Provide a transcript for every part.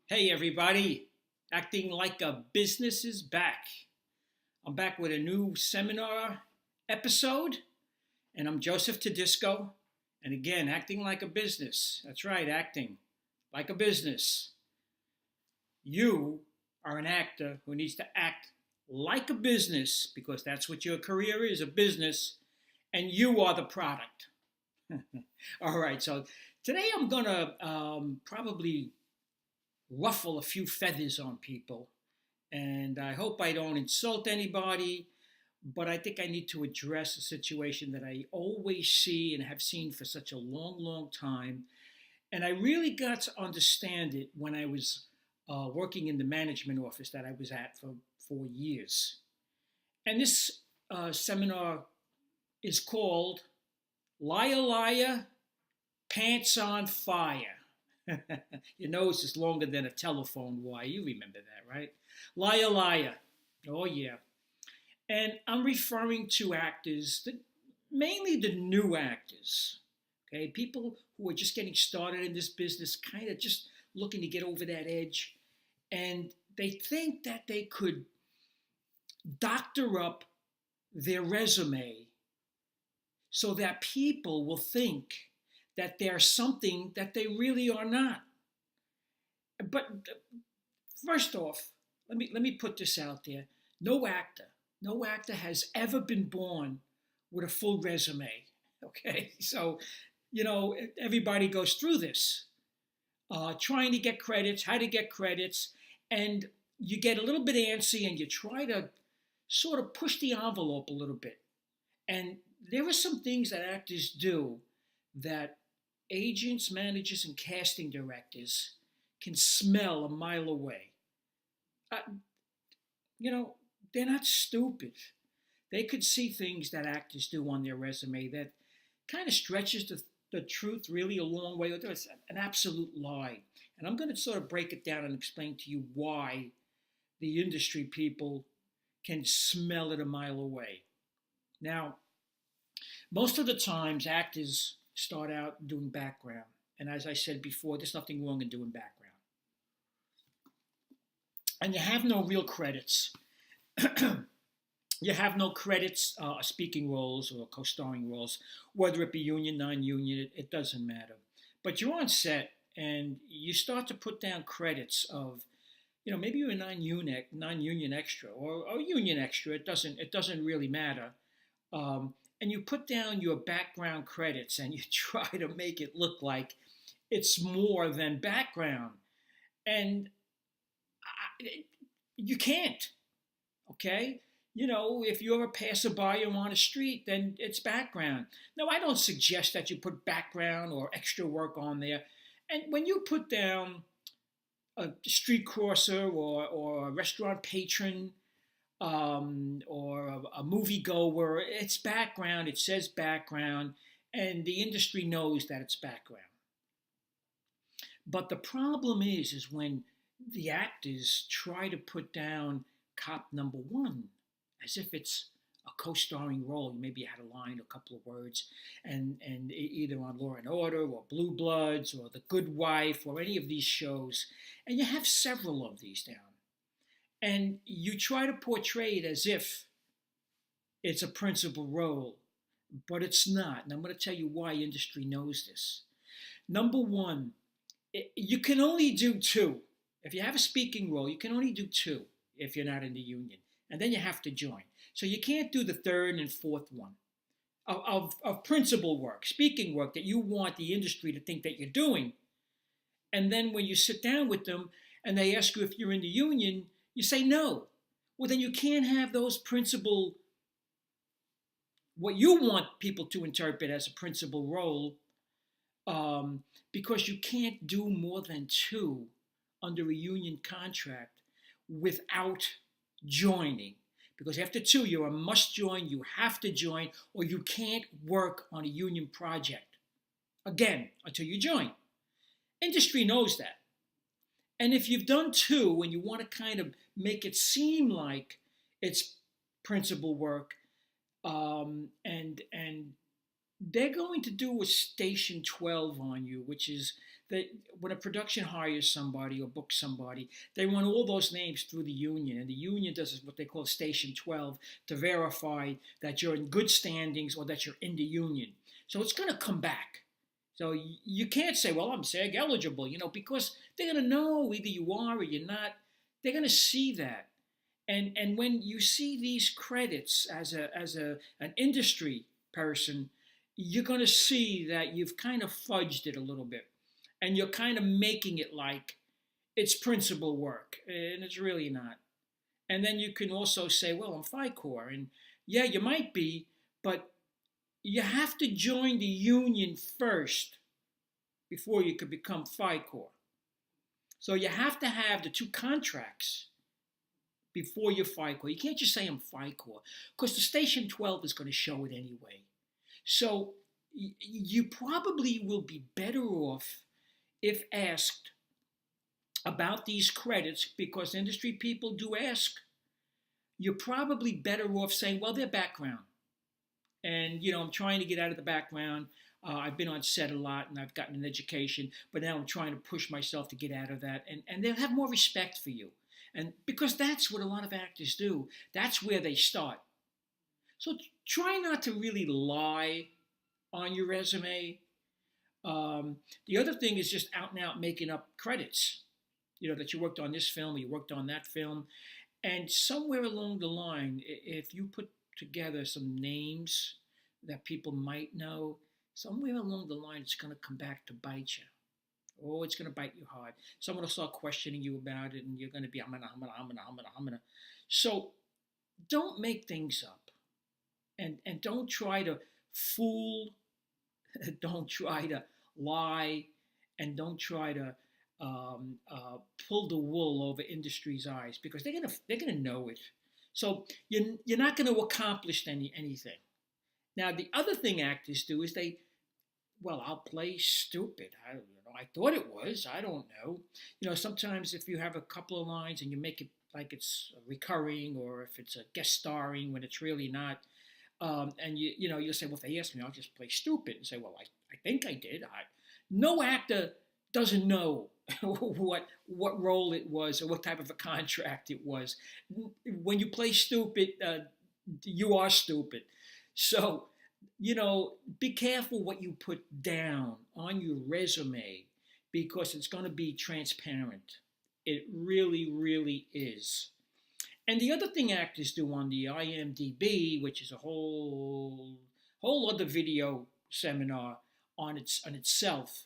Hey everybody, Acting Like a Business is back. I'm back with a new seminar episode, and I'm Joseph Tedisco. And again, acting like a business. That's right, acting like a business. You are an actor who needs to act like a business because that's what your career is, a business, and you are the product. All right, so today I'm going to probably ruffle a few feathers on people. And I hope I don't insult anybody, but I think I need to address a situation that I always see and have seen for such a long, long time. And I really got to understand it when I was working in the management office that I was at for 4 years. And this seminar is called Liar, Liar, Pants on Fire. Your nose is longer than a telephone wire. You remember that, right? Liar, liar. Oh, yeah. And I'm referring to actors, mainly the new actors, okay? People who are just getting started in this business, kind of just looking to get over that edge. And they think that they could doctor up their resume so that people will think that they're something that they really are not. But first off, let me put this out there. No actor, no actor has ever been born with a full resume. Okay, so everybody goes through this, trying to get credits, how to get credits, and you get a little bit antsy and you try to sort of push the envelope a little bit. And there are some things that actors do that agents, managers, and casting directors can smell a mile away. Uh, they're not stupid. They could see things that actors do on their resume that kind of stretches the truth really a long way. It's an absolute lie. And I'm going to sort of break it down and explain to you why the industry people can smell it a mile away. Now, most of the times, actors start out doing background. And as I said before, there's nothing wrong in doing background. And you have no real credits. You have no credits, speaking roles or co-starring roles, whether it be union, non-union, it doesn't matter. But you're on set and you start to put down credits of, maybe you're a non-union extra or union extra. It doesn't really matter. And you put down your background credits and you try to make it look like it's more than background. And you can't, okay? If you're a passerby or on the street, then it's background. Now, I don't suggest that you put background or extra work on there. And when you put down a street crosser or a restaurant patron or a movie goer, it's background, it says background, and the industry knows that it's background. But the problem is when the actors try to put down cop number one as if it's a co-starring role. Maybe you had a line, a couple of words, and either on Law and Order or Blue Bloods or The Good Wife or any of these shows, and you have several of these down, and you try to portray it as if it's a principal role, but it's not. And I'm going to tell you why industry knows this. Number one, you can only do two. If you have a speaking role, you can only do two if you're not in the union. And then you have to join. So you can't do the third and fourth one of principal work, speaking work that you want the industry to think that you're doing. And then when you sit down with them and they ask you if you're in the union, you say no. Well, then you can't have those principal, what you want people to interpret as a principal role, because you can't do more than two under a union contract without joining. Because after two, you're a must join, you have to join, or you can't work on a union project again until you join. Industry knows that. And if you've done two and you want to kind of make it seem like it's principal work, and they're going to do a Station 12 on you, which is when a production hires somebody or books somebody, they run all those names through the union, and the union does what they call Station 12 to verify that you're in good standings or that you're in the union. So it's going to come back. So you can't say, well, I'm SAG eligible, because they're going to know either you are or you're not. They're going to see that. And when you see these credits as an industry person, you're going to see that you've kind of fudged it a little bit. And you're kind of making it like it's principal work, and it's really not. And then you can also say, well, I'm FICOR. And yeah, you might be, but you have to join the union first before you could become FICOR. So you have to have the two contracts before you're FICOR. You can't just say I'm FICOR, because the Station 12 is going to show it anyway. So you probably will be better off if asked about these credits, because industry people do ask. You're probably better off saying, well, they're background. And, I'm trying to get out of the background. I've been on set a lot and I've gotten an education, but now I'm trying to push myself to get out of that. And they'll have more respect for you. And because that's what a lot of actors do. That's where they start. So try not to really lie on your resume. The other thing is just out and out making up credits. That you worked on this film or you worked on that film. And somewhere along the line, if you put together some names that people might know, somewhere along the line, it's going to come back to bite you. Oh, it's going to bite you hard. Someone will start questioning you about it, and you're going to be, I'm gonna. So don't make things up. And don't try to fool, don't try to lie, and don't try to pull the wool over industry's eyes, because they're gonna know it. So you're not going to accomplish anything. Now the other thing actors do is I'll play stupid. I thought it was. I don't know. Sometimes if you have a couple of lines and you make it like it's recurring, or if it's a guest starring when it's really not, and you'll say, well, if they ask me, I'll just play stupid and say, well, I think I did. No actor doesn't know what role it was or what type of a contract it was. When you play stupid, you are stupid. So, be careful what you put down on your resume, because it's going to be transparent. It really, really is. And the other thing actors do on the IMDb, which is a whole other video seminar on itself,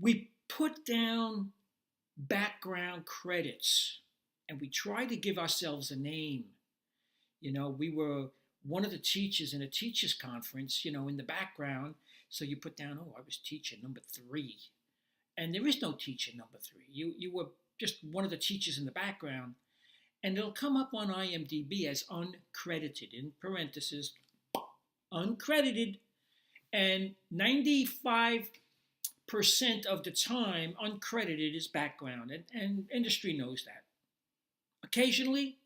we put down background credits, and we try to give ourselves a name. We were one of the teachers in a teachers conference, in the background. So you put down, I was teacher number 3. And there is no teacher number 3. You were just one of the teachers in the background. And it'll come up on IMDb as uncredited, in parentheses, uncredited. And 95% of the time, uncredited is background. And industry knows that. Occasionally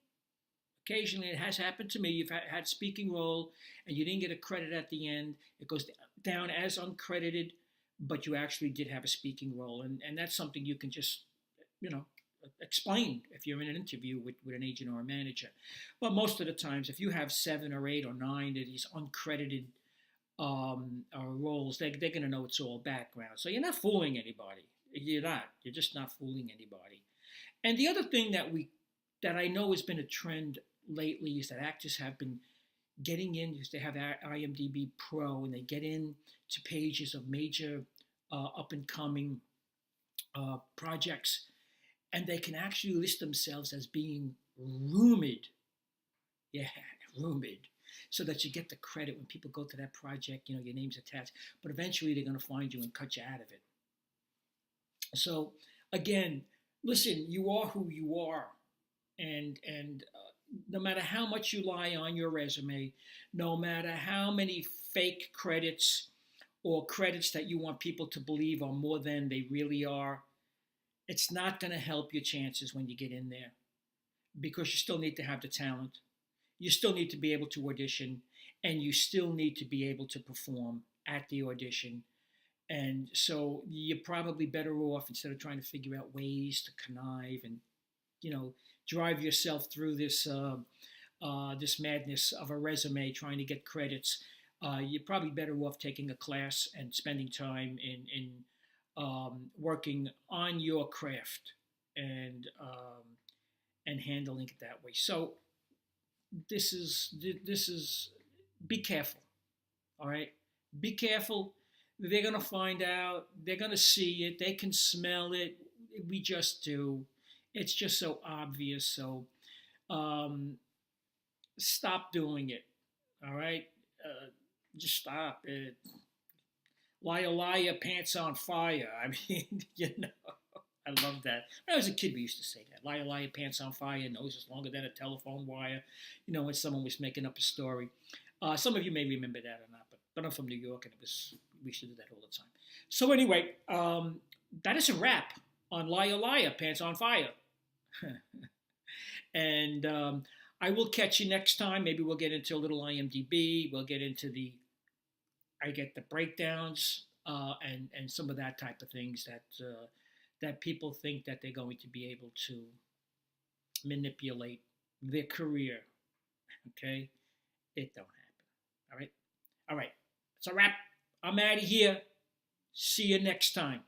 it has happened to me. You've had a speaking role and you didn't get a credit at the end. It goes down as uncredited, but you actually did have a speaking role. And that's something you can just, explain if you're in an interview with an agent or a manager. But most of the times, if you have 7 or 8 or 9 of these uncredited roles, they're going to know it's all background. So you're not fooling anybody. You're not. You're just not fooling anybody. And the other thing that I know has been a trend lately is that actors have been getting in, because they have IMDb Pro, and they get in to pages of major up-and-coming projects, and they can actually list themselves as being rumored. Yeah, rumored. So that you get the credit when people go to that project, your name's attached. But eventually they're going to find you and cut you out of it. So again, listen, you are who you are. And no matter how much you lie on your resume, no matter how many fake credits or credits that you want people to believe are more than they really are, it's not going to help your chances when you get in there, because you still need to have the talent. You still need to be able to audition, and you still need to be able to perform at the audition. And so you're probably better off, instead of trying to figure out ways to connive and, you know, drive yourself through this madness of a resume trying to get credits. You're probably better off taking a class and spending time in working on your craft and handling it that way. So this is be careful. All right, be careful. They're gonna find out. They're gonna see it. They can smell it. We just do. It's just so obvious. So um, stop doing it. All right, uh, just stop it. Liar, liar, pants on fire. I mean, I love that. When I was a kid, we used to say that. Liar, liar, pants on fire, nose is longer than a telephone wire. When someone was making up a story. Some of you may remember that or not, but I'm from New York, and we used to do that all the time. So anyway, that is a wrap on Liar, liar, pants on fire. And I will catch you next time. Maybe we'll get into a little IMDb. We'll get into I get the breakdowns and some of that type of things that people think that they're going to be able to manipulate their career. Okay, it don't happen. All right, it's a wrap. I'm out of here. See you next time.